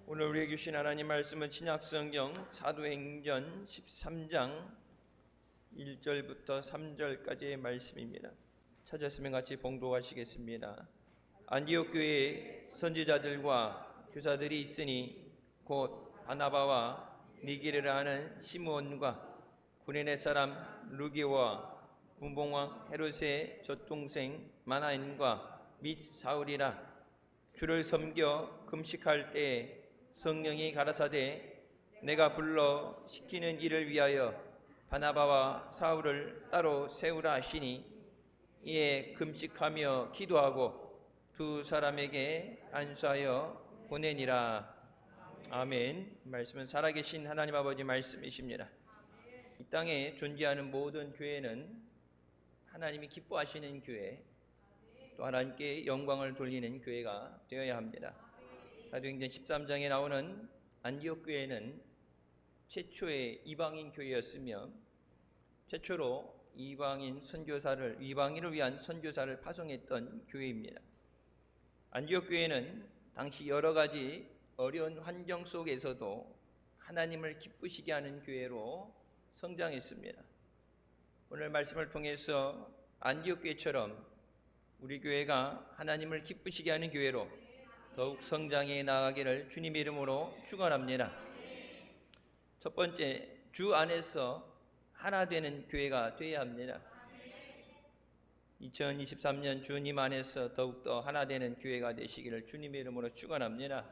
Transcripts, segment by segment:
오늘 우리에게 주신 하나님 말씀은 신약성경 사도행전 13장 1절부터 3절까지의 말씀입니다. 찾았으면 같이 봉독하시겠습니다. 안디옥 교회에 선지자들과 교사들이 있으니 곧 바나바와 니게르라는 시므온과 구레네 사람 루기오와 분봉왕 헤롯의 젖동생 마나엔과 및 사울이라. 주를 섬겨 금식할 때에 성령이 가라사대 내가 불러 시키는 일을 위하여 바나바와 사울을 따로 세우라 하시니, 이에 금식하며 기도하고 두 사람에게 안수하여 보내니라. 아멘. 말씀은 살아계신 하나님 아버지 말씀이십니다. 이 땅에 존재하는 모든 교회는 하나님이 기뻐하시는 교회, 또 하나님께 영광을 돌리는 교회가 되어야 합니다. 사도행전 13장에 나오는 안디옥 교회는 최초의 이방인 교회였으며 최초로 이방인을 위한 선교사를 파송했던 교회입니다. 안디옥 교회는 당시 여러 가지 어려운 환경 속에서도 하나님을 기쁘시게 하는 교회로 성장했습니다. 오늘 말씀을 통해서 안디옥 교회처럼 우리 교회가 하나님을 기쁘시게 하는 교회로 더욱 성장해 나가기를 주님의 이름으로 축원합니다. 첫 번째, 주 안에서 하나 되는 교회가 되어야 합니다. 2023년 주님 안에서 더욱더 하나 되는 교회가 되시기를 주님의 이름으로 축원합니다.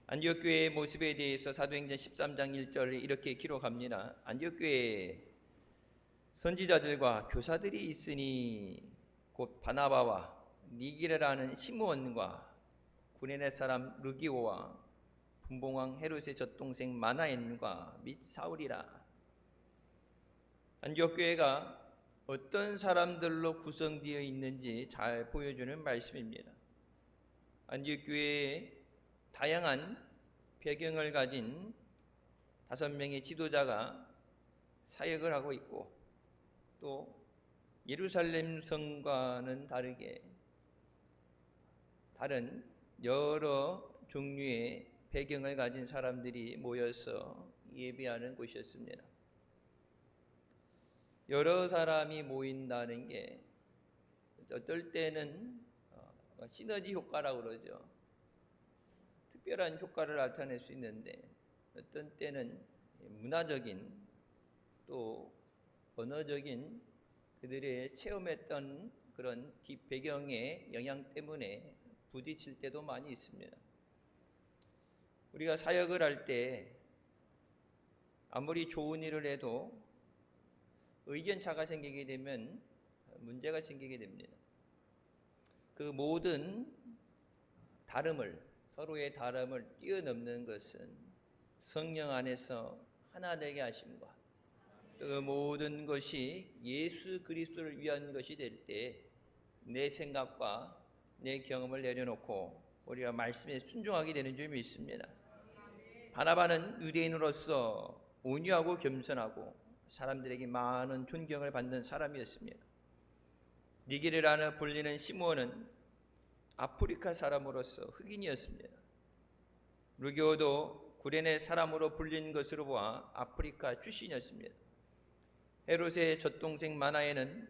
안디옥 교회의 모습에 대해서 사도행전 13장 1절에 이렇게 기록합니다. 안디옥 교회에 선지자들과 교사들이 있으니 곧 바나바와 니게르라는 시므온과 구레네 사람 루기오와 분봉왕 헤롯의 젖동생 마나엔과 및 사울이라. 안디옥 교회가 어떤 사람들로 구성되어 있는지 잘 보여주는 말씀입니다. 안디옥 교회에 다양한 배경을 가진 5명의 지도자가 사역을 하고 있고, 또 예루살렘 성과는 다르게 다른 여러 종류의 배경을 가진 사람들이 모여서 예배하는 곳이었습니다. 여러 사람이 모인다는 게 어떨 때는 시너지 효과라고 그러죠. 특별한 효과를 나타낼 수 있는데, 어떤 때는 문화적인 또 언어적인 그들의 체험했던 그런 뒷배경의 영향 때문에 부딪힐 때도 많이 있습니다. 우리가 사역을 할 때 아무리 좋은 일을 해도 의견차가 생기게 되면 문제가 생기게 됩니다. 그 모든 서로의 다름을 뛰어넘는 것은 성령 안에서 하나 되게 하심과 그 모든 것이 예수 그리스도를 위한 것이 될 때 내 생각과 내 경험을 내려놓고 우리가 말씀에 순종하게 되는 줄 믿습니다. 바나바는 유대인으로서 온유하고 겸손하고 사람들에게 많은 존경을 받는 사람이었습니다. 니게르라는 불리는 시므온은 아프리카 사람으로서 흑인이었습니다. 루기오도 구레네 사람으로 불린 것으로 보아 아프리카 출신이었습니다. 헤롯의 젖동생 마나에는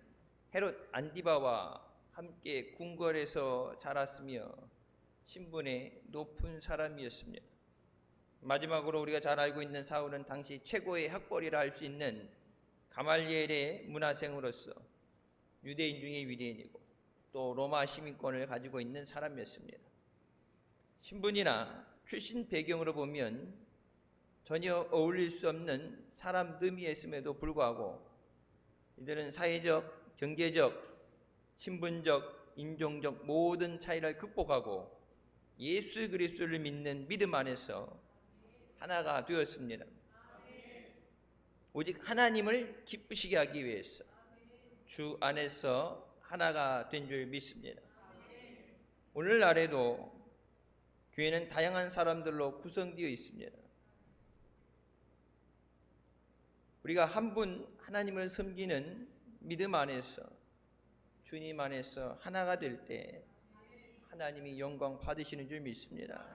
헤롯 안디바와 함께 궁궐에서 자랐으며 신분의 높은 사람이었습니다. 마지막으로 우리가 잘 알고 있는 사울은 당시 최고의 학벌이라 할 수 있는 가말리엘의 문화생으로서 유대인 중에 유대인이고 또 로마 시민권을 가지고 있는 사람이었습니다. 신분이나 출신 배경으로 보면 전혀 어울릴 수 없는 사람들이었음에도 불구하고 이들은 사회적, 경제적, 신분적, 인종적 모든 차이를 극복하고 예수 그리스도를 믿는 믿음 안에서 하나가 되었습니다. 오직 하나님을 기쁘시게 하기 위해서 주 안에서 하나가 된 줄 믿습니다. 오늘날에도 교회는 다양한 사람들로 구성되어 있습니다. 우리가 한 분 하나님을 섬기는 믿음 안에서 주님 안에서 하나가 될 때 하나님이 영광 받으시는 줄 믿습니다.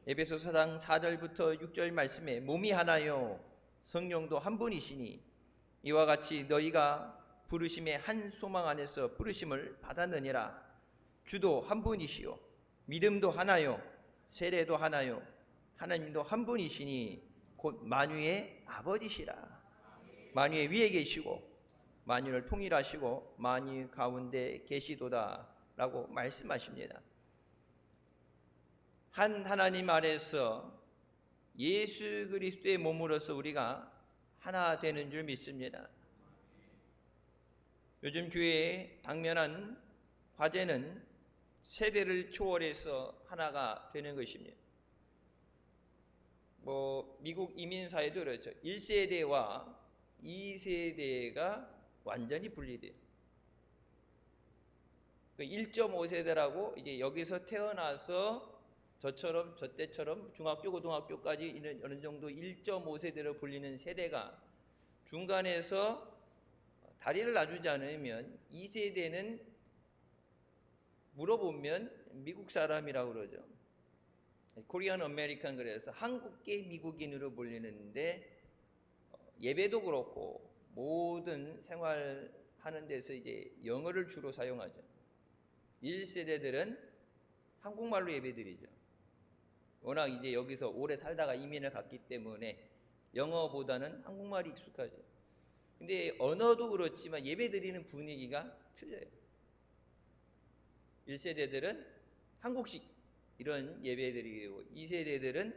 에베소서 4장 4절부터 6절 말씀에 몸이 하나요 성령도 한 분이시니 이와 같이 너희가 부르심의 한 소망 안에서 부르심을 받았느니라. 주도 한 분이시요 믿음도 하나요 세례도 하나요 하나님도 한 분이시니 곧 만유의 아버지시라. 만유의 위에 계시고 만유를 통일하시고 만유 가운데 계시도다 라고 말씀하십니다. 한 하나님 아래서 예수 그리스도의 몸으로서 우리가 하나 되는 줄 믿습니다. 요즘 교회의 당면한 과제는 세대를 초월해서 하나가 되는 것입니다. 미국 이민사회도 그렇죠. 1세대와 2세대가 완전히 분리돼요. 1.5세대라고 이제 여기서 태어나서 저처럼 저 때처럼 중학교 고등학교까지 있는 어느 정도 1.5세대로 불리는 세대가 중간에서 다리를 놔주지 않으면 2세대는 물어보면 미국 사람이라고 그러죠. 코리안 아메리칸 그래서 한국계 미국인으로 불리는데 예배도 그렇고 모든 생활하는 데서 이제 영어를 주로 사용하죠. 1세대들은 한국말로 예배드리죠. 워낙 이제 여기서 오래 살다가 이민을 갔기 때문에 영어보다는 한국말이 익숙하죠. 근데 언어도 그렇지만 예배드리는 분위기가 틀려요. 1세대들은 한국식 이런 예배드리고 2세대들은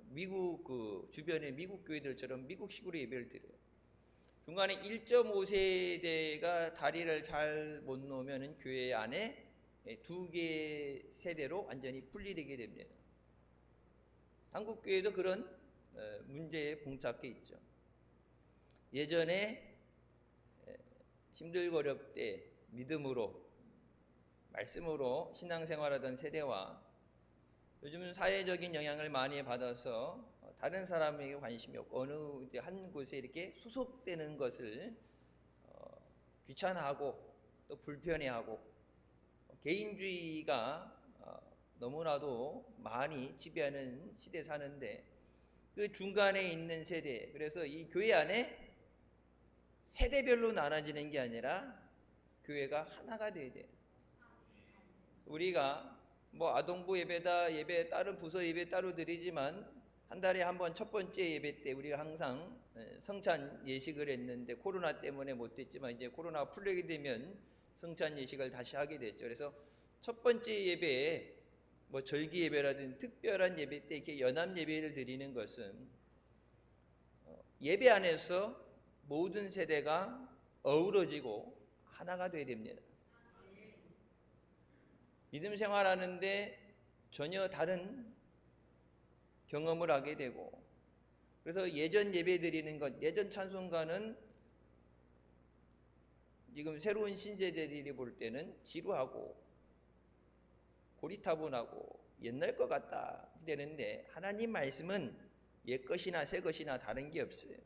미국 주변의 미국 교회들처럼 미국식으로 예배를 드려요. 중간에 1.5세대가 다리를 잘 못 놓으면 교회 안에 두 개 세대로 완전히 분리되게 됩니다. 한국 교회도 그런 문제에 봉착해 있죠. 예전에 힘들고 어렵을 때 믿음으로 말씀으로 신앙생활하던 세대와 요즘은 사회적인 영향을 많이 받아서 다른 사람에게 관심이 없고 어느 한 곳에 이렇게 소속되는 것을 귀찮아하고 또 불편해하고 개인주의가 너무나도 많이 지배하는 시대에 사는데 그 중간에 있는 세대, 그래서 이 교회 안에 세대별로 나눠지는 게 아니라 교회가 하나가 돼야 돼요. 우리가 아동부 예배다, 예배 다른 부서 예배 따로 드리지만 한 달에 한 번 첫 번째 예배 때 우리가 항상 성찬 예식을 했는데 코로나 때문에 못했지만 이제 코로나 풀리게 되면 성찬 예식을 다시 하게 됐죠. 그래서 첫 번째 예배에 절기 예배라든지 특별한 예배 때 이렇게 연합 예배를 드리는 것은 예배 안에서 모든 세대가 어우러지고 하나가 되어야 됩니다. 믿음 생활하는데 전혀 다른 경험을 하게 되고, 그래서 예전 예배 드리는 것, 예전 찬송가는 지금 새로운 신세대들이 볼 때는 지루하고 고리타분하고 옛날 것 같다 되는데 하나님 말씀은 옛 것이나 새 것이나 다른 게 없어요.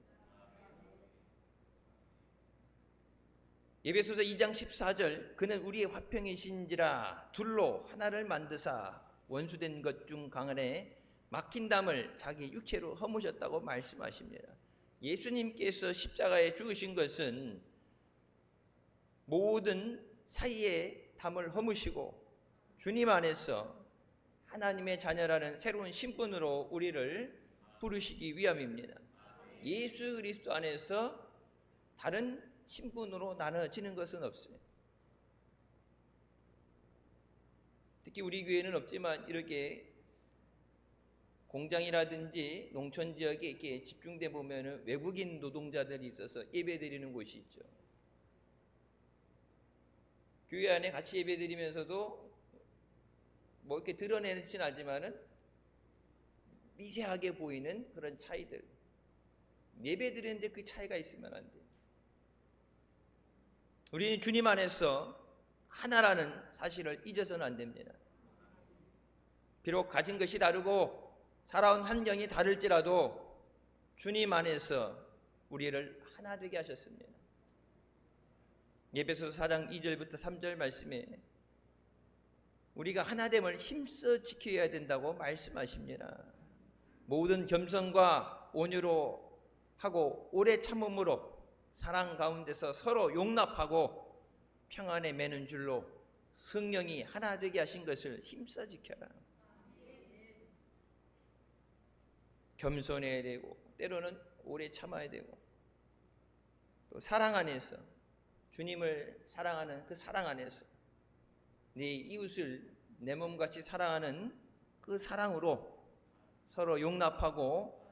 에베소서 2장 14절 그는 우리의 화평이신지라 둘로 하나를 만드사 원수된 것 중 강한에 막힌 담을 자기 육체로 허무셨다고 말씀하십니다. 예수님께서 십자가에 죽으신 것은 모든 사이의 담을 허무시고 주님 안에서 하나님의 자녀라는 새로운 신분으로 우리를 부르시기 위함입니다. 예수 그리스도 안에서 다른 신분으로 나눠지는 것은 없어요. 특히 우리 교회는 없지만 이렇게 공장이라든지 농촌 지역에 이렇게 집중돼 보면은 외국인 노동자들이 있어서 예배드리는 곳이 있죠. 교회 안에 같이 예배드리면서도 이렇게 드러내지는 않지만은 미세하게 보이는 그런 차이들, 예배드리는데 그 차이가 있으면 안 돼요. 우리는 주님 안에서 하나라는 사실을 잊어서는 안 됩니다. 비록 가진 것이 다르고 살아온 환경이 다를지라도 주님 안에서 우리를 하나 되게 하셨습니다. 에베소서 4장 2절부터 3절 말씀에 우리가 하나됨을 힘써 지켜야 된다고 말씀하십니다. 모든 겸손과 온유로 하고 오래 참음으로 사랑 가운데서 서로 용납하고 평안에 매는 줄로 성령이 하나 되게 하신 것을 힘써 지켜라. 겸손해야 되고 때로는 오래 참아야 되고 또 사랑 안에서 주님을 사랑하는 그 사랑 안에서 네 이웃을 내 몸같이 사랑하는 그 사랑으로 서로 용납하고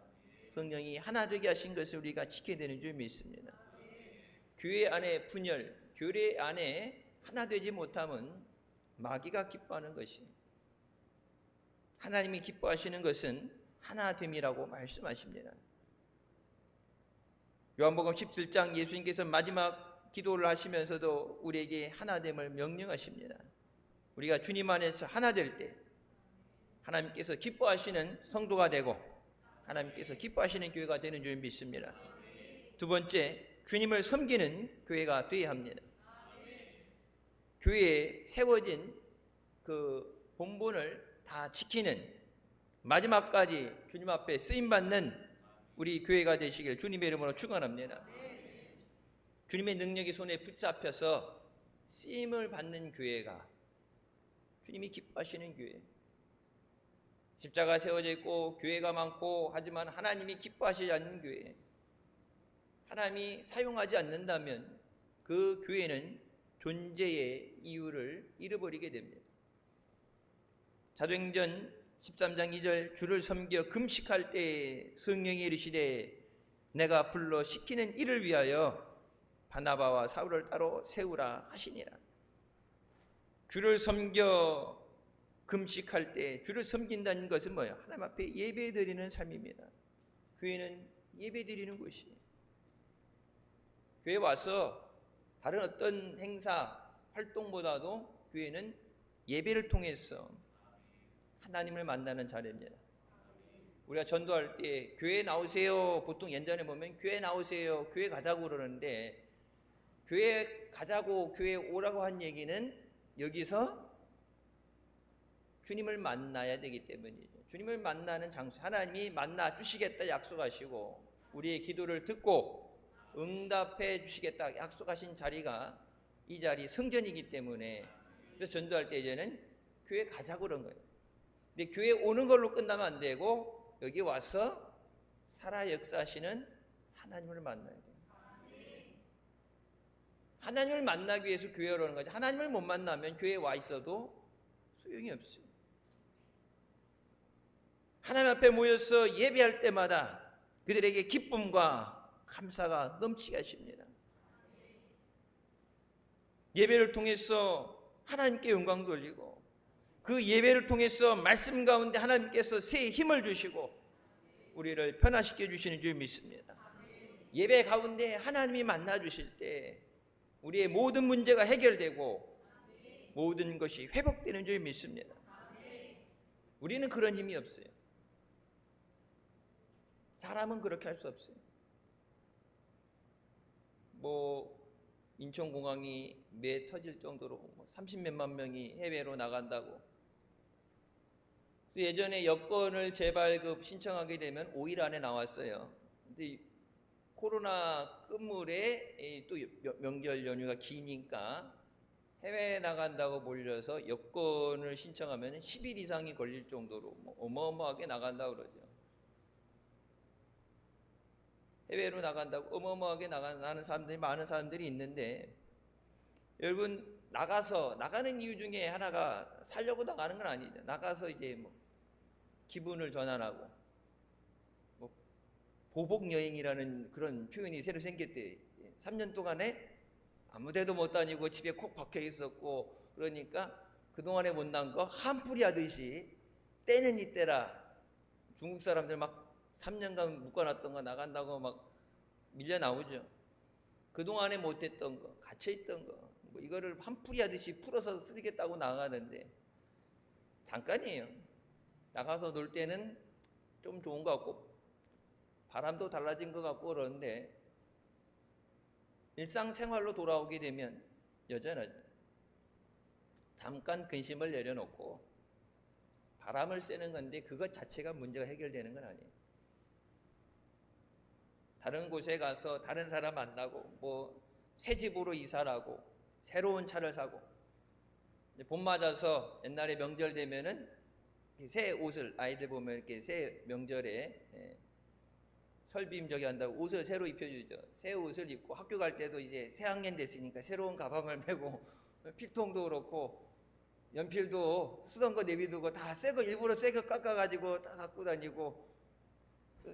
성령이 하나 되게 하신 것을 우리가 지켜야 되는 줄 믿습니다. 교회 안에 분열, 교회 안에 하나 되지 못하면 마귀가 기뻐하는 것이, 하나님이 기뻐하시는 것은 하나됨이라고 말씀하십니다. 요한복음 17장 예수님께서 마지막 기도를 하시면서도 우리에게 하나됨을 명령하십니다. 우리가 주님 안에서 하나 될 때 하나님께서 기뻐하시는 성도가 되고 하나님께서 기뻐하시는 교회가 되는 줄 믿습니다. 두 번째, 주님을 섬기는 교회가 되어야 합니다. 교회에 세워진 그 본분을 다 지키는 마지막까지 주님 앞에 쓰임받는 우리 교회가 되시길 주님의 이름으로 축원합니다. 주님의 능력의 손에 붙잡혀서 쓰임을 받는 교회가 주님이 기뻐하시는 교회. 십자가 세워져 있고 교회가 많고 하지만 하나님이 기뻐하시지 않는 교회, 하나님이 사용하지 않는다면 그 교회는 존재의 이유를 잃어버리게 됩니다. 사도행전 13장 2절, 주를 섬겨 금식할 때에 성령이 이르시되 내가 불러 시키는 일을 위하여 바나바와 사울을 따로 세우라 하시니라. 주를 섬겨 금식할 때, 주를 섬긴다는 것은 뭐예요? 하나님 앞에 예배드리는 삶입니다. 교회는 예배드리는 곳이에요. 교회 와서 다른 어떤 행사, 활동보다도 교회는 예배를 통해서 하나님을 만나는 자리입니다. 우리가 전도할 때 교회 나오세요, 보통 예전에 보면 교회 나오세요, 교회 가자고 그러는데, 교회 가자고, 교회 오라고 한 얘기는 여기서 주님을 만나야 되기 때문이죠. 주님을 만나는 장소, 하나님이 만나 주시겠다 약속하시고 우리의 기도를 듣고 응답해 주시겠다 약속하신 자리가 이 자리 성전이기 때문에, 그래서 전도할 때 이제는 교회 가자고 그런 거예요. 근데 교회 오는 걸로 끝나면 안 되고 여기 와서 살아 역사하시는 하나님을 만나야 돼요. 하나님을 만나기 위해서 교회에 오는 거죠. 하나님을 못 만나면 교회에 와 있어도 소용이 없어요. 하나님 앞에 모여서 예배할 때마다 그들에게 기쁨과 감사가 넘치게 하십니다. 예배를 통해서 하나님께 영광 돌리고 그 예배를 통해서 말씀 가운데 하나님께서 새 힘을 주시고 우리를 변화시켜 주시는 줄 믿습니다. 예배 가운데 하나님이 만나 주실 때 우리의 모든 문제가 해결되고 모든 것이 회복되는 줄 믿습니다. 우리는 그런 힘이 없어요. 사람은 그렇게 할 수 없어요. 인천공항이 매 터질 정도로 30몇만 명이 해외로 나간다고. 예전에 여권을 재발급 신청하게 되면 5일 안에 나왔어요. 근데 코로나 끝물에 또 명절 연휴가 기니까 해외에 나간다고 몰려서 여권을 신청하면 10일 이상이 걸릴 정도로 어마어마하게 나간다고 그러죠. 해외로 나간다고 어마어마하게 나가는 사람들이, 많은 사람들이 있는데, 여러분 나가는 이유 중에 하나가 살려고 나가는 건 아니죠. 나가서 이제 기분을 전환하고 보복 여행이라는 그런 표현이 새로 생겼대. 3년 동안에 아무 데도 못 다니고 집에 콕 박혀 있었고, 그러니까 그동안에 못난 거 한풀이 하듯이 때는 이때라. 중국 사람들 막 3년간 묶어놨던 거 나간다고 막 밀려 나오죠. 그동안에 못했던 거, 갇혀있던 거, 이거를 한풀이 하듯이 풀어서 쓰겠다고 나가는데 잠깐이에요. 나가서 놀 때는 좀 좋은 것 같고 바람도 달라진 것 같고 그러는데 일상생활로 돌아오게 되면 여전하죠. 잠깐 근심을 내려놓고 바람을 쐬는 건데 그것 자체가 문제가 해결되는 건 아니에요. 다른 곳에 가서 다른 사람 만나고 뭐 새 집으로 이사를 하고 새로운 차를 사고 봄 맞아서 옛날에 명절 되면은 새 옷을 아이들 보면 이렇게 새 명절에 설빔 저기 한다고 옷을 새로 입혀주죠. 새 옷을 입고 학교 갈 때도 이제 새 학년 됐으니까 새로운 가방을 메고 필통도 그렇고 연필도 쓰던 거 내비두고 다 새 거 일부러 새 거 깎아가지고 다 갖고 다니고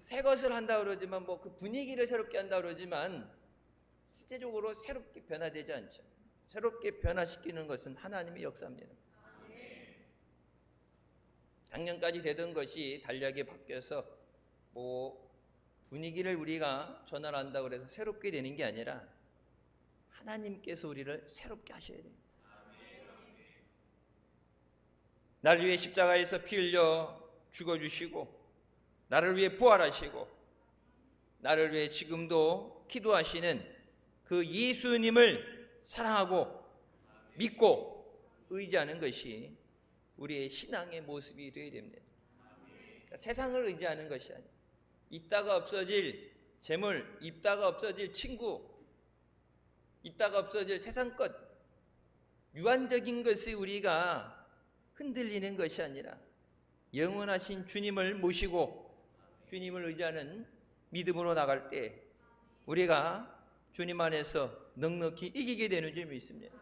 새 것을 한다 그러지만 뭐 그 분위기를 새롭게 한다 그러지만 실제적으로 새롭게 변화되지 않죠. 새롭게 변화시키는 것은 하나님의 역사입니다. 작년까지 되던 것이 달력에 바뀌어서 뭐 분위기를 우리가 전환한다고 해서 새롭게 되는 게 아니라 하나님께서 우리를 새롭게 하셔야 돼요. 나를 위해 십자가에서 피 흘려 죽어주시고 나를 위해 부활하시고 나를 위해 지금도 기도하시는 그 예수님을 사랑하고 믿고 의지하는 것이 우리의 신앙의 모습이 되어야 됩니다. 그러니까 세상을 의지하는 것이 아니에요. 있다가 없어질 재물, 있다가 없어질 친구, 있다가 없어질 세상 것, 유한적인 것에 우리가 흔들리는 것이 아니라 영원하신 주님을 모시고 주님을 의지하는 믿음으로 나갈 때 우리가 주님 안에서 넉넉히 이기게 되는 줄 믿습니다.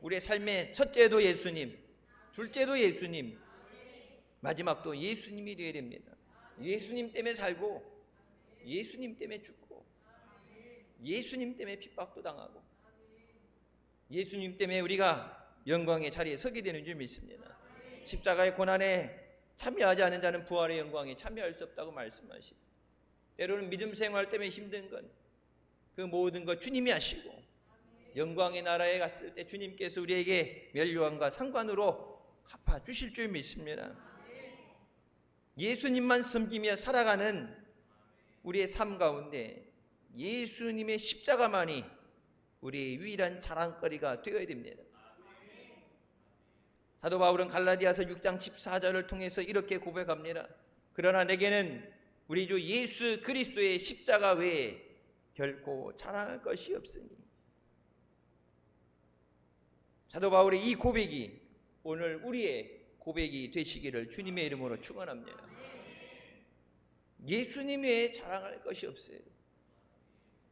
우리의 삶의 첫째도 예수님, 둘째도 예수님, 마지막도 예수님이 되어야 됩니다. 예수님 때문에 살고 예수님 때문에 죽고 예수님 때문에 핍박도 당하고 예수님 때문에 우리가 영광의 자리에 서게 되는 줄 믿습니다. 십자가의 고난에 참여하지 않은 자는 부활의 영광에 참여할 수 없다고 말씀하시고 때로는 믿음 생활 때문에 힘든 건 그 모든 것 주님이 하시고 영광의 나라에 갔을 때 주님께서 우리에게 멸류관과 상관으로 갚아주실 줄 믿습니다. 예수님만 섬기며 살아가는 우리의 삶 가운데 예수님의 십자가만이 우리의 유일한 자랑거리가 되어야 됩니다. 사도 바울은 갈라디아서 6장 14절을 통해서 이렇게 고백합니다. 그러나 내게는 우리 주 예수 그리스도의 십자가 외에 결코 자랑할 것이 없으니. 사도 바울의 이 고백이 오늘 우리의 고백이 되시기를 주님의 이름으로 축원합니다. 예수님의 자랑할 것이 없어요.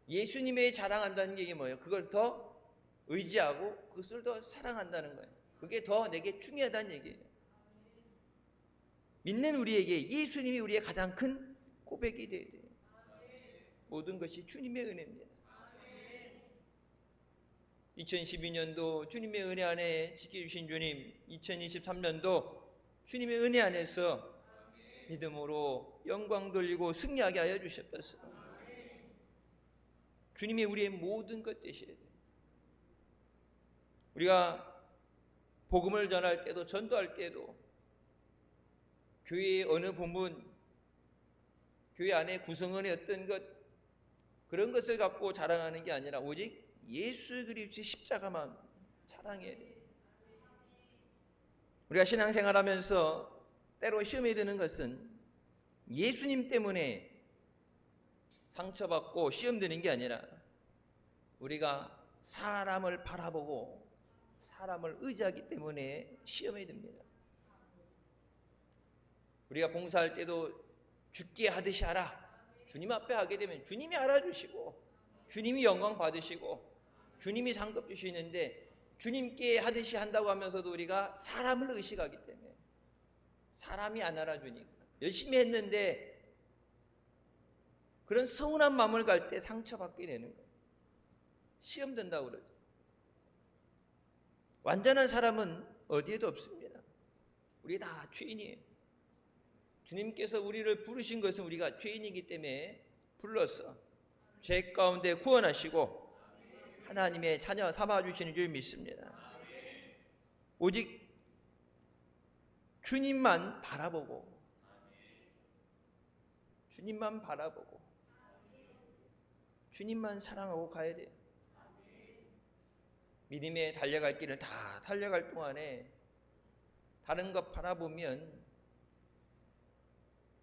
예수님의 자랑한다는 게 뭐예요? 그걸 더 의지하고 그것을 더 사랑한다는 거예요. 그게 더 내게 중요하다는 얘기예요. 믿는 우리에게 예수님이 우리의 가장 큰 고백이 되어야 돼요. 모든 것이 주님의 은혜입니다. 2012년도 주님의 은혜 안에 지켜주신 주님, 2023년도 주님의 은혜 안에서 믿음으로 영광 돌리고 승리하게 하여 주셨소서. 주님이 우리의 모든 것 되셔야 돼요. 우리가 복음을 전할 때도 전도할 때도 교회의 어느 부분, 교회 안에 구성원의 어떤 것 그런 것을 갖고 자랑하는 게 아니라 오직 예수 그리스도의 십자가만 자랑해야 돼요. 우리가 신앙생활하면서 때로 시험에 드는 것은 예수님 때문에 상처받고 시험 드는 게 아니라 우리가 사람을 바라보고 사람을 의지하기 때문에 시험에 듭니다. 우리가 봉사할 때도 죽게 하듯이 하라. 주님 앞에 하게 되면 주님이 알아주시고 주님이 영광 받으시고 주님이 상급 주시는데 주님께 하듯이 한다고 하면서도 우리가 사람을 의식하기 때문에 사람이 안 알아주니까 열심히 했는데 그런 서운한 마음을 갈 때 상처받게 되는 거예요. 시험 든다고 그러죠. 완전한 사람은 어디에도 없습니다. 우리 다 죄인이에요. 주님께서 우리를 부르신 것은 우리가 죄인이기 때문에 불러서 죄 가운데 구원하시고 하나님의 자녀 삼아주시는 줄 믿습니다. 오직 주님만 바라보고 주님만 바라보고 주님만 사랑하고 가야 돼요. 믿음의 달려갈 길을 다 달려갈 동안에 다른 것 바라보면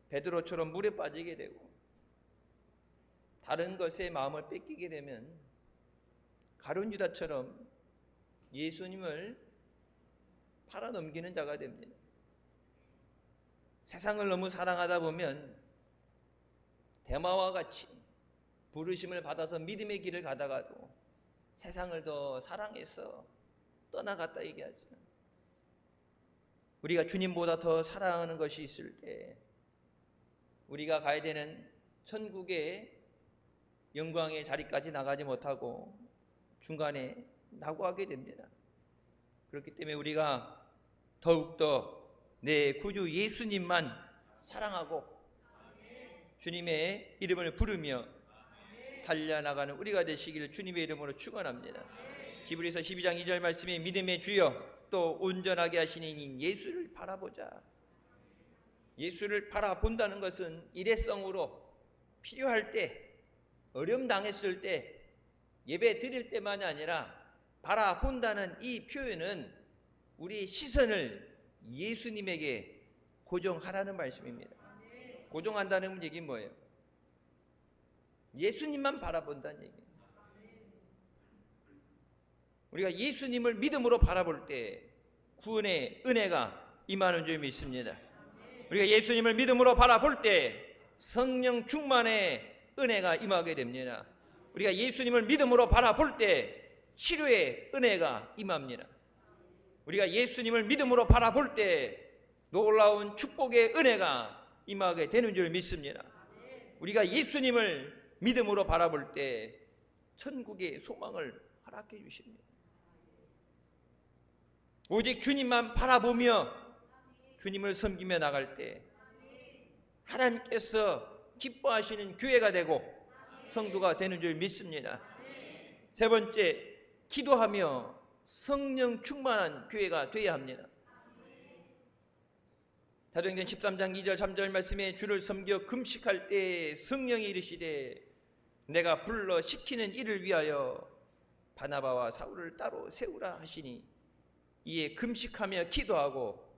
베드로처럼 물에 빠지게 되고, 다른 것에 마음을 뺏기게 되면 가룟 유다처럼 예수님을 팔아넘기는 자가 됩니다. 세상을 너무 사랑하다 보면 데마와 같이 부르심을 받아서 믿음의 길을 가다가도 세상을 더 사랑해서 떠나갔다 얘기하죠. 우리가 주님보다 더 사랑하는 것이 있을 때 우리가 가야 되는 천국의 영광의 자리까지 나가지 못하고 중간에 낙오하게 됩니다. 그렇기 때문에 우리가 더욱더 내 구주 예수님만 사랑하고 주님의 이름을 부르며 달려나가는 우리가 되시기를 주님의 이름으로 축원합니다. 히브리서 12장 2절 말씀에 믿음의 주여 또 온전하게 하시는 이 예수를 바라보자. 예수를 바라본다는 것은 일회성으로 필요할 때, 어려움 당했을 때, 예배 드릴 때만이 아니라 바라본다는 이 표현은 우리의 시선을 예수님에게 고정하라는 말씀입니다. 고정한다는 얘기는 뭐예요? 예수님만 바라본다는 얘기예요. 우리가 예수님을 믿음으로 바라볼 때 구원의 은혜가 임하는 줄 믿습니다. 우리가 예수님을 믿음으로 바라볼 때 성령 충만의 은혜가 임하게 됩니다. 우리가 예수님을 믿음으로 바라볼 때 치료의 은혜가 임합니다. 우리가 예수님을 믿음으로 바라볼 때 놀라운 축복의 은혜가 임하게 되는 줄 믿습니다. 우리가 예수님을 믿음으로 바라볼 때 천국의 소망을 허락해 주십니다. 오직 주님만 바라보며 주님을 섬기며 나갈 때 하나님께서 기뻐하시는 교회가 되고 성도가 되는 줄 믿습니다. 세 번째, 기도하며 성령 충만한 교회가 되어야 합니다. 사도행전 13장 2절 3절 말씀에 주를 섬겨 금식할 때 성령이 이르시되 내가 불러 시키는 일을 위하여 바나바와 사울을 따로 세우라 하시니 이에 금식하며 기도하고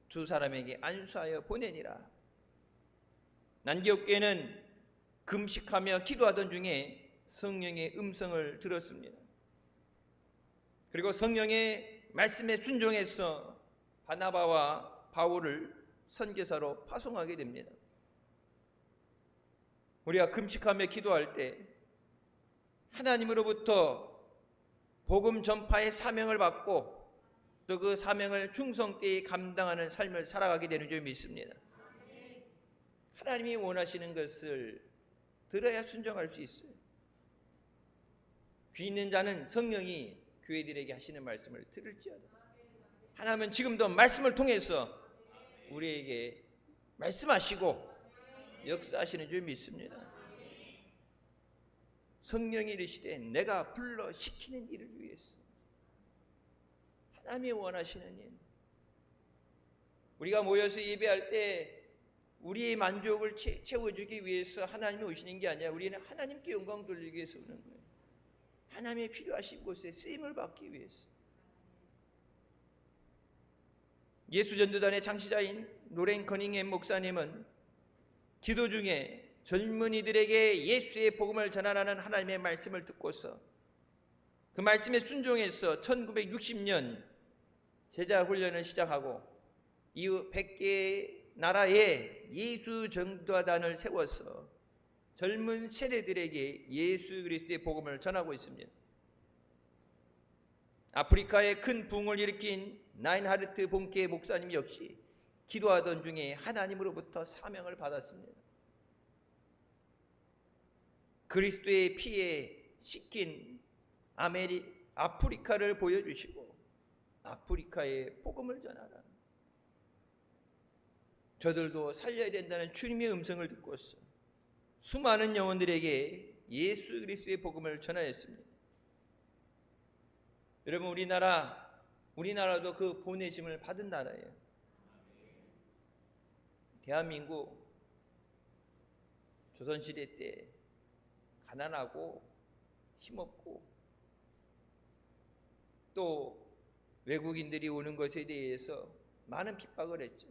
두 사람에게 안수하여 보내니라. 안디옥 교회는 금식하며 기도하던 중에 성령의 음성을 들었습니다. 그리고 성령의 말씀에 순종해서 바나바와 바울을 선교사로 파송하게 됩니다. 우리가 금식하며 기도할 때 하나님으로부터 복음 전파의 사명을 받고 또 그 사명을 충성되이 감당하는 삶을 살아가게 되는 줄 믿습니다. 하나님이 원하시는 것을 들어야 순종할 수 있어요. 귀 있는 자는 성령이 교회들에게 하시는 말씀을 들을지어다. 하나님은 지금도 말씀을 통해서 우리에게 말씀하시고 역사하시는 줄 믿습니다. 성령이 이르시되 내가 불러 시키는 일을 위해서, 하나님이 원하시는 일, 우리가 모여서 예배할 때 우리의 만족을 채워주기 위해서 하나님이 오시는 게 아니라 우리는 하나님께 영광 돌리기 위해서 오는 거예요. 하나님의 필요하신 곳에 쓰임을 받기 위해서. 예수전도단의 창시자인 로렌 커닝햄 목사님은 기도 중에 젊은이들에게 예수의 복음을 전하라는 하나님의 말씀을 듣고서 그 말씀에 순종해서 1960년 제자 훈련을 시작하고 이후 100개의 나라에 예수 전도단을 세워서 젊은 세대들에게 예수 그리스도의 복음을 전하고 있습니다. 아프리카에 큰 부흥을 일으킨 나인하르트 본케 목사님 역시 기도하던 중에 하나님으로부터 사명을 받았습니다. 그리스도의 피에 씻긴 아프리카를 보여주시고 아프리카에 복음을 전하라. 저들도 살려야 된다는 주님의 음성을 듣고서 수많은 영혼들에게 예수 그리스도의 복음을 전하였습니다. 여러분, 우리나라도 그 보내심을 받은 나라예요. 대한민국 조선시대 때 가난하고 힘없고 또 외국인들이 오는 것에 대해서 많은 핍박을 했죠.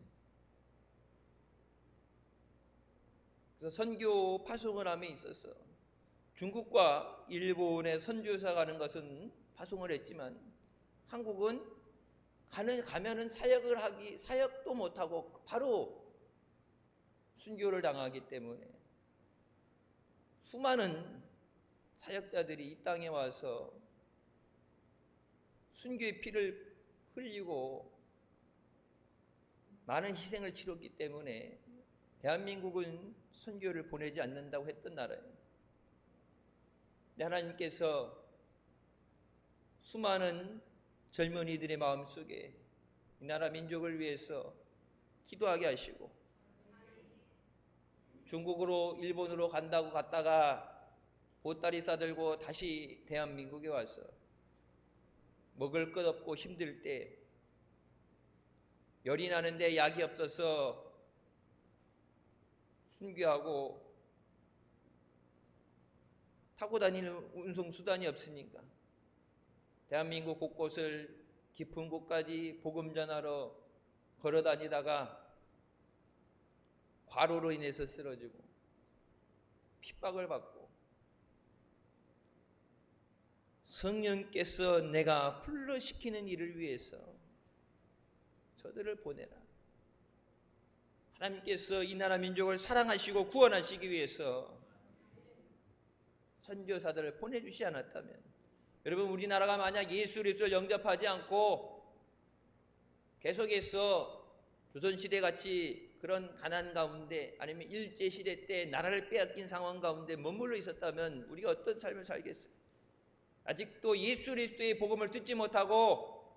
그래서 선교 파송을 함에 있어서 중국과 일본의 선교사 가는 것은 파송을 했지만 한국은 가면은 사역도 못하고 바로 순교를 당하기 때문에 수많은 사역자들이 이 땅에 와서 순교의 피를 흘리고 많은 희생을 치렀기 때문에 대한민국은 선교를 보내지 않는다고 했던 나라예요. 하나님께서 수많은 젊은이들의 마음속에 이 나라 민족을 위해서 기도하게 하시고 중국으로 일본으로 간다고 갔다가 보따리 싸들고 다시 대한민국에 와서 먹을 것 없고 힘들 때 열이 나는데 약이 없어서 순교하고 타고 다니는 운송수단이 없으니까 대한민국 곳곳을 깊은 곳까지 복음 전하러 걸어 다니다가 과로로 인해서 쓰러지고 핍박을 받고 성령께서 내가 불러시키는 일을 위해서 저들을 보내라. 하나님께서 이 나라 민족을 사랑하시고 구원하시기 위해서 선교사들을 보내주지 않았다면, 여러분, 우리나라가 만약 예수 그리스도를 영접하지 않고 계속해서 조선시대 같이 그런 가난 가운데 아니면 일제시대 때 나라를 빼앗긴 상황 가운데 머물러 있었다면 우리가 어떤 삶을 살겠어요? 아직도 예수 그리스도의 복음을 듣지 못하고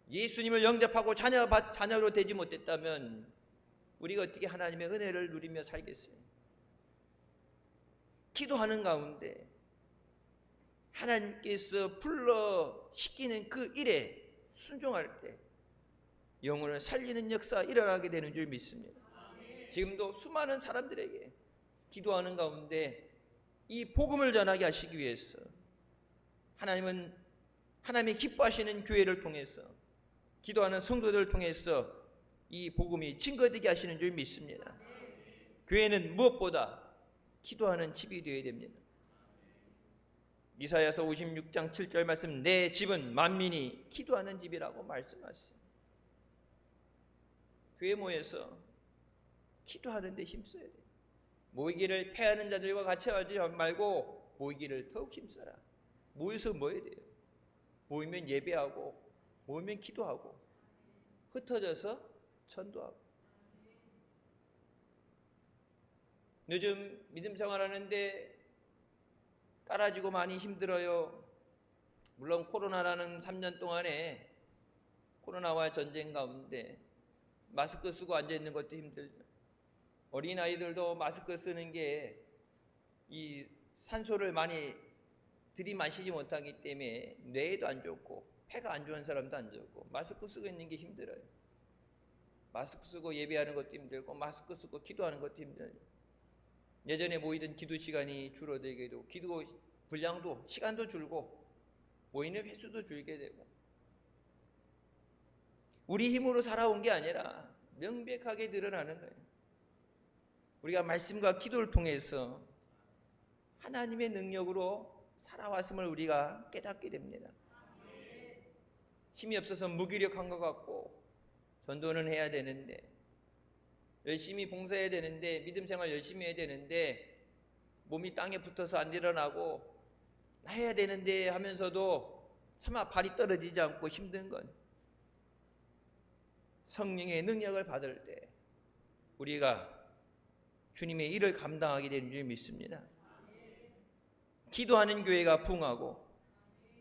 예수님을 영접하고 자녀로 되지 못했다면 우리가 어떻게 하나님의 은혜를 누리며 살겠어요? 기도하는 가운데 하나님께서 불러 시키는 그 일에 순종할 때 영혼을 살리는 역사가 일어나게 되는 줄 믿습니다. 지금도 수많은 사람들에게 기도하는 가운데 이 복음을 전하게 하시기 위해서 하나님은 하나님이 기뻐하시는 교회를 통해서 기도하는 성도들을 통해서 이 복음이 증거되게 하시는 줄 믿습니다. 교회는 무엇보다 기도하는 집이 되어야 됩니다. 이사야서 56장 7절 말씀, 내 집은 만민이 기도하는 집이라고 말씀하세요. 교회 모여서 기도하는 데 힘써야 돼요. 모이기를 패하는 자들과 같이 하지 말고 모이기를 더욱 힘써라. 모여서 모여야 돼요. 모이면 예배하고 모이면 기도하고 흩어져서 전도하고. 요즘 믿음 생활하는데 깔아지고 많이 힘들어요. 물론 코로나라는 3년 동안에 코로나와 전쟁 가운데 마스크 쓰고 앉아있는 것도 힘들죠. 어린아이들도 마스크 쓰는 게 이 산소를 많이 들이마시지 못하기 때문에 뇌에도 안 좋고 폐가 안 좋은 사람도 안 좋고 마스크 쓰고 있는 게 힘들어요. 마스크 쓰고 예배하는 것도 힘들고 마스크 쓰고 기도하는 것도 힘들어요. 예전에 모이던 기도 시간이 줄어들게 되고 기도 분량도 시간도 줄고 모이는 횟수도 줄게 되고, 우리 힘으로 살아온 게 아니라 명백하게 늘어나는 거예요. 우리가 말씀과 기도를 통해서 하나님의 능력으로 살아왔음을 우리가 깨닫게 됩니다. 힘이 없어서 무기력한 것 같고 전도는 해야 되는데 열심히 봉사해야 되는데 믿음 생활 열심히 해야 되는데 몸이 땅에 붙어서 안 일어나고 해야 되는데 하면서도 차마 발이 떨어지지 않고 힘든 건 성령의 능력을 받을 때 우리가 주님의 일을 감당하게 되는 줄 믿습니다. 기도하는 교회가 부흥하고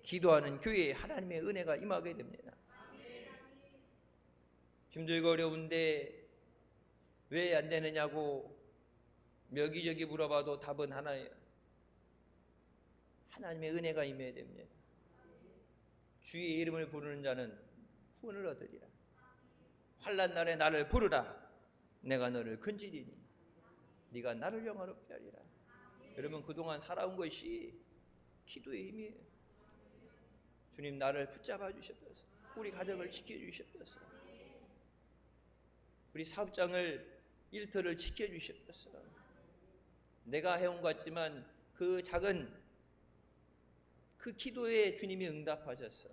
기도하는 교회에 하나님의 은혜가 임하게 됩니다. 힘들고 어려운데 왜 안 되느냐고 여기저기 물어봐도 답은 하나예요. 하나님의 은혜가 임해야 됩니다. 주의 이름을 부르는 자는 후원을 얻으리라. 환난 날에 나를 부르라. 내가 너를 건지리니 네가 나를 영화롭게 하리라. 여러분, 그동안 살아온 것이 기도의 힘이에요. 주님 나를 붙잡아 주셨소서. 우리 가정을 지켜주셨소서. 우리 사업장을 일터를 지켜주셨소서. 내가 해온 것 같지만 그 작은 그 기도에 주님이 응답하셔서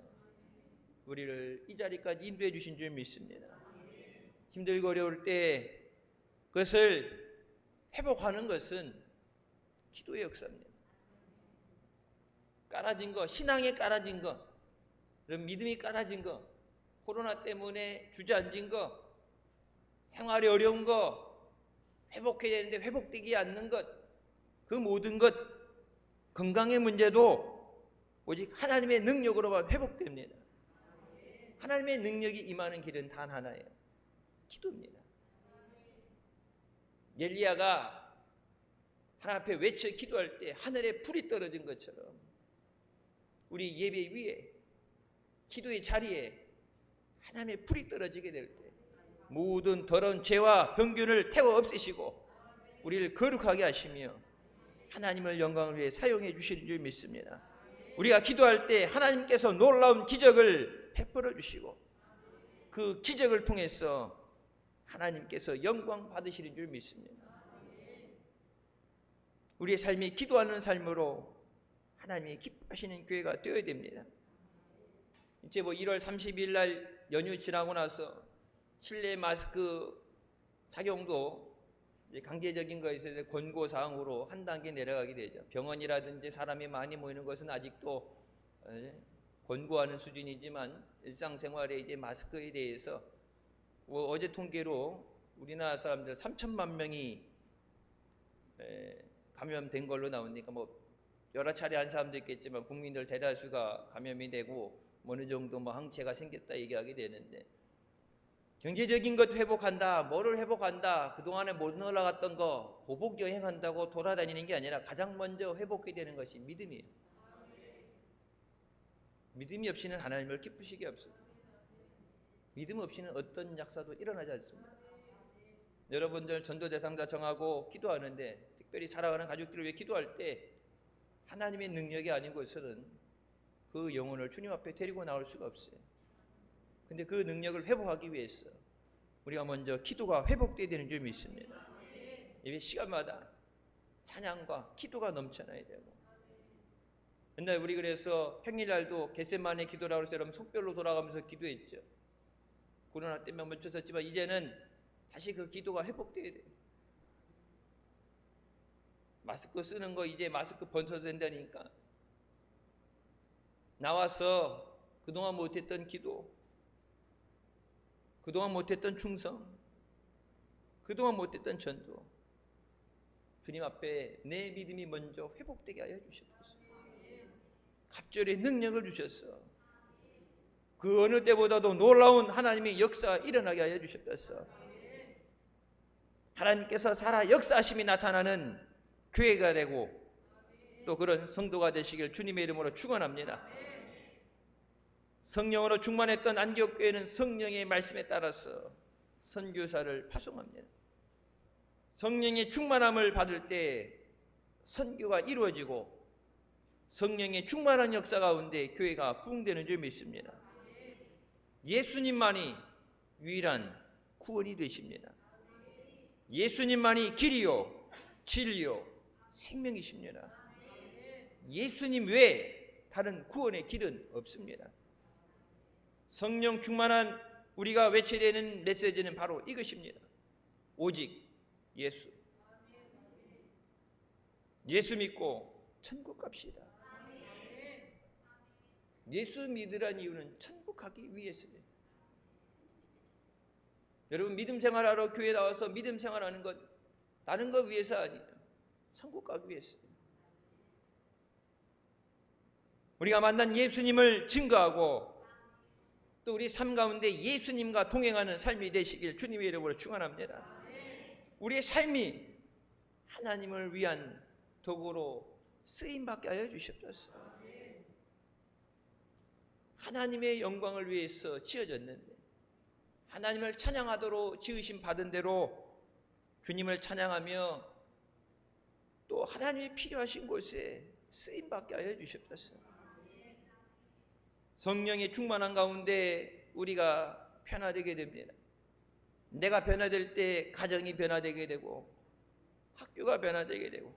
우리를 이 자리까지 인도해 주신 줄 믿습니다. 힘들고 어려울 때 그것을 회복하는 것은 기도의 역사입니다. 깔아진 거, 신앙에 깔아진 거, 그런 믿음이 깔아진 거, 코로나 때문에 주저앉은 거, 생활이 어려운 거, 회복해야 되는데 회복되지 않는 것, 그 모든 것, 건강의 문제도 오직 하나님의 능력으로만 회복됩니다. 하나님의 능력이 임하는 길은 단 하나예요. 기도입니다. 엘리야가 하나님 앞에 외쳐 기도할 때 하늘에 불이 떨어진 것처럼 우리 예배 위에 기도의 자리에 하나님의 불이 떨어지게 될 때 모든 더러운 죄와 병균을 태워 없애시고 우리를 거룩하게 하시며 하나님을 영광을 위해 사용해 주시는 줄 믿습니다. 우리가 기도할 때 하나님께서 놀라운 기적을 베풀어 주시고 그 기적을 통해서 하나님께서 영광 받으시는 줄 믿습니다. 우리의 삶이 기도하는 삶으로 하나님이 기뻐하시는 교회가 되어야 됩니다. 이제 1월 30일 날 연휴 지나고 나서 실내 마스크 착용도 이제 강제적인 것에 권고 사항으로 한 단계 내려가게 되죠. 병원이라든지 사람이 많이 모이는 것은 아직도 권고하는 수준이지만 일상생활에 이제 마스크에 대해서 어제 통계로 우리나라 사람들 3천만 명이 감염된 걸로 나오니까 여러 차례 한 사람도 있겠지만 국민들 대다수가 감염이 되고 어느 정도 항체가 생겼다 얘기하게 되는데 경제적인 것 회복한다, 뭐를 회복한다, 그동안에 못 올라갔던 거 보복 여행한다고 돌아다니는 게 아니라 가장 먼저 회복해야 되는 것이 믿음이에요. 믿음이 없이는 하나님을 기쁘시게 없습니다. 믿음 없이는 어떤 약사도 일어나지 않습니다. 여러분들 전도 대상자 정하고 기도하는데 특별히 사랑하는 가족들을 위해 기도할 때 하나님의 능력이 아닌 것은 그 영혼을 주님 앞에 데리고 나올 수가 없어요. 근데 그 능력을 회복하기 위해서 우리가 먼저 기도가 회복되어야 되는 줄 믿습니다. 예배 시간마다 찬양과 기도가 넘쳐나야 되고 옛날 우리 그래서 평일날도 겟세마네 기도라고 해서 여러분 속별로 돌아가면서 기도했죠. 코로나 때문에 멈춰섰지만 이제는 다시 그 기도가 회복되어야 돼요. 마스크 쓰는 거 이제 마스크 벗어도 된다니까 나와서 그동안 못했던 기도, 그동안 못했던 충성, 그동안 못했던 전도 주님 앞에 내 믿음이 먼저 회복되게 하여 주셨소. 갑절의 능력을 주셨어. 그 어느 때보다도 놀라운 하나님의 역사가 일어나게 하여 주셨소. 하나님께서 살아 역사하심이 나타나는 교회가 되고 또 그런 성도가 되시길 주님의 이름으로 축원합니다. 성령으로 충만했던 안디옥 교회는 성령의 말씀에 따라서 선교사를 파송합니다. 성령의 충만함을 받을 때 선교가 이루어지고 성령의 충만한 역사 가운데 교회가 부흥되는 줄 믿습니다. 예수님만이 유일한 구원이 되십니다. 예수님만이 길이요 진리요 생명이십니다. 예수님 외에 다른 구원의 길은 없습니다. 성령 충만한 우리가 외쳐야 되는 메시지는 바로 이것입니다. 오직 예수. 예수 믿고 천국 갑시다. 예수 믿으란 이유는 천국 가기 위해서예요. 여러분 믿음 생활하러 교회 나와서 믿음 생활하는 것 다른 것 위해서 아니에요. 천국 가기 위해서예요. 우리가 만난 예수님을 증거하고 또 우리 삶 가운데 예수님과 동행하는 삶이 되시길 주님의 이름으로 축원합니다. 우리의 삶이 하나님을 위한 도구로 쓰임받게 하여 주시옵소서. 하나님의 영광을 위해서 지어졌는데 하나님을 찬양하도록 지으심 받은 대로 주님을 찬양하며 또 하나님이 필요하신 곳에 쓰임받게 하여 주시옵소서. 성령의 충만한 가운데 우리가 변화되게 됩니다. 내가 변화될 때 가정이 변화되게 되고, 학교가 변화되게 되고,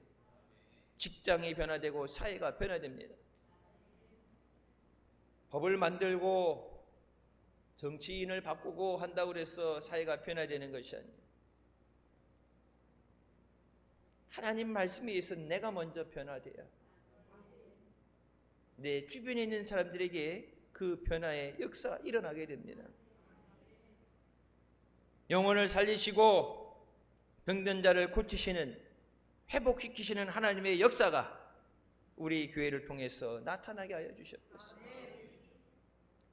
직장이 변화되고, 사회가 변화됩니다. 법을 만들고 정치인을 바꾸고 한다고 해서 사회가 변화되는 것이 아니에요. 하나님 말씀에 의해서 내가 먼저 변화돼야 내 주변에 있는 사람들에게 그 변화의 역사가 일어나게 됩니다. 영혼을 살리시고 병든 자를 고치시는, 회복시키시는 하나님의 역사가 우리 교회를 통해서 나타나게 하여 주셨습니다.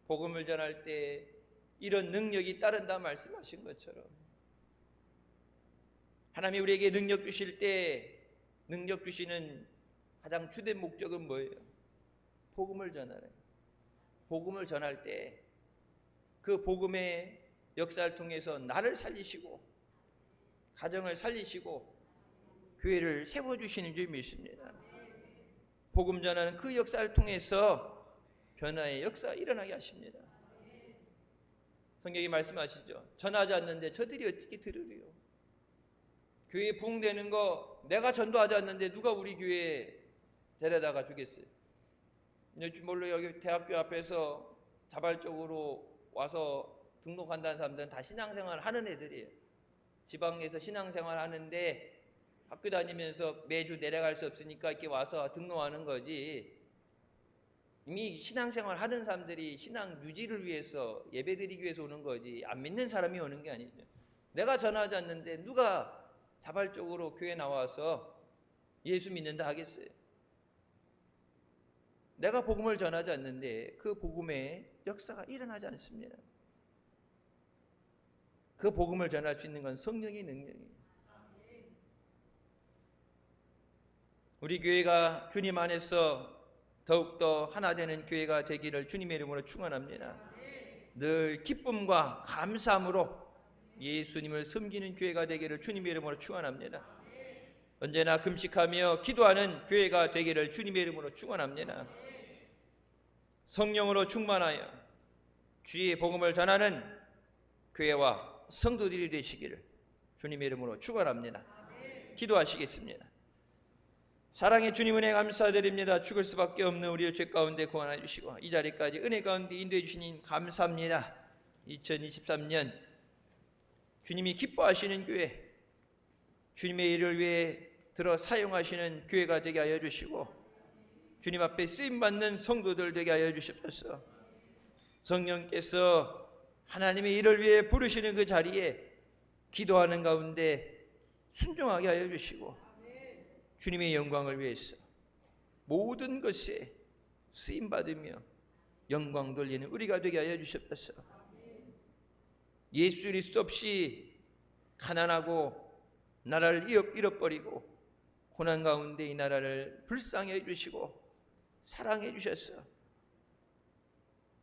복음을 전할 때 이런 능력이 따른다 말씀하신 것처럼 하나님이 우리에게 능력 주실 때 능력 주시는 가장 주된 목적은 뭐예요? 복음을 전하는. 복음을 전할 때 그 복음의 역사를 통해서 나를 살리시고 가정을 살리시고 교회를 세워주시는 줄 믿습니다. 복음 전하는 그 역사를 통해서 변화의 역사가 일어나게 하십니다. 성경이 말씀하시죠. 전하지 않는데 저들이 어떻게 들으리요? 교회에 부흥되는 거 내가 전도하지 않는데 누가 우리 교회에 데려다가 주겠어요? 물론 여기 대학교 앞에서 자발적으로 와서 등록한다는 사람들은 다 신앙생활 하는 애들이에요. 지방에서 신앙생활 하는데 학교 다니면서 매주 내려갈 수 없으니까 이렇게 와서 등록하는 거지. 이미 신앙생활 하는 사람들이 신앙 유지를 위해서 예배드리기 위해서 오는 거지 안 믿는 사람이 오는 게 아니죠. 내가 전하지 않는데 누가 자발적으로 교회 나와서 예수 믿는다 하겠어요? 내가 복음을 전하지 않는데 그 복음의 역사가 일어나지 않습니다. 그 복음을 전할 수 있는 건 성령의 능력이에요. 우리 교회가 주님 안에서 더욱더 하나 되는 교회가 되기를 주님의 이름으로 축원합니다. 늘 기쁨과 감사함으로 예수님을 섬기는 교회가 되기를 주님의 이름으로 축원합니다. 언제나 금식하며 기도하는 교회가 되기를 주님의 이름으로 축원합니다. 성령으로 충만하여 주의 복음을 전하는 교회와 성도들이 되시기를 주님의 이름으로 축원합니다. 기도하시겠습니다. 사랑의 주님 은혜 감사드립니다. 죽을 수밖에 없는 우리의 죄 가운데 구원해 주시고 이 자리까지 은혜 가운데 인도해 주시니 감사합니다. 2023년 주님이 기뻐하시는 교회, 주님의 일을 위해 들어 사용하시는 교회가 되게 하여 주시고 주님 앞에 쓰임받는 성도들 되게 하여 주십시오. 성령께서 하나님의 일을 위해 부르시는 그 자리에 기도하는 가운데 순종하게 하여 주시고 주님의 영광을 위해서 모든 것에 쓰임받으며 영광 돌리는 우리가 되게 하여 주셨소서. 예수 그리스도 없이 가난하고 나라를 잃어버리고 고난 가운데 이 나라를 불쌍히 해주시고 사랑해 주셨어.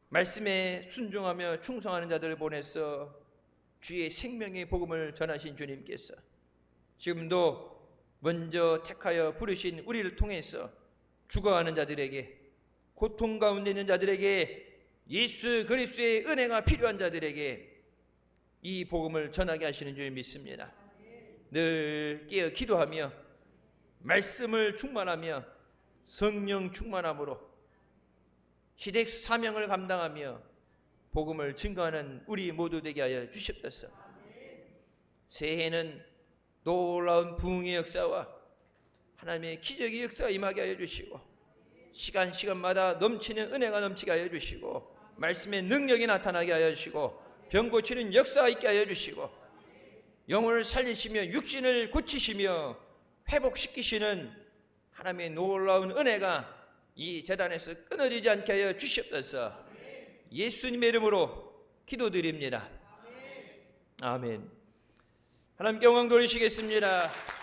말씀에 순종하며 충성하는 자들을 보내서 주의 생명의 복음을 전하신 주님께서 지금도 먼저 택하여 부르신 우리를 통해서 죽어가는 자들에게, 고통 가운데 있는 자들에게, 예수 그리스도의 은혜가 필요한 자들에게 이 복음을 전하게 하시는 줄 믿습니다. 늘 깨어 기도하며 말씀을 충만하며 성령 충만함으로 시댁 사명을 감당하며 복음을 증거하는 우리 모두 되게 하여 주시옵소서. 새해는 놀라운 부흥의 역사와 하나님의 기적의 역사가 임하게 하여 주시고 시간마다 넘치는 은혜가 넘치게 하여 주시고 말씀의 능력이 나타나게 하여 주시고 병 고치는 역사가 있게 하여 주시고 영혼을 살리시며 육신을 고치시며 회복시키시는 하나님의 놀라운 은혜가 이 제단에서 끊어지지 않게 하여 주시옵소서. 예수님의 이름으로 기도드립니다. 아멘. 하나님께 영광 돌리시겠습니다.